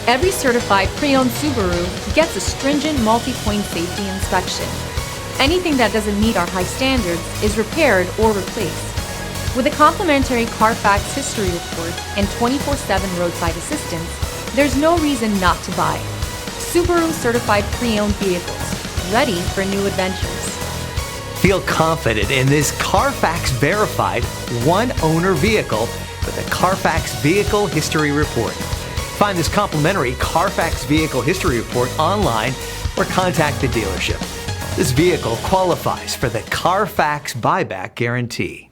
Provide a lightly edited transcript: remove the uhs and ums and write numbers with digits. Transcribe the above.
Every certified pre-owned Subaru gets a stringent multi-point safety inspection. Anything that doesn't meet our high standards is repaired or replaced. With a complimentary Carfax history report and 24/7 roadside assistance, there's no reason not to buy. Subaru certified pre-owned vehicles, ready for new adventures. Feel confident in this Carfax verified one-owner vehicle with a Carfax Vehicle History Report. Find this complimentary Carfax Vehicle History Report online or contact the dealership. This vehicle qualifies for the Carfax Buyback Guarantee.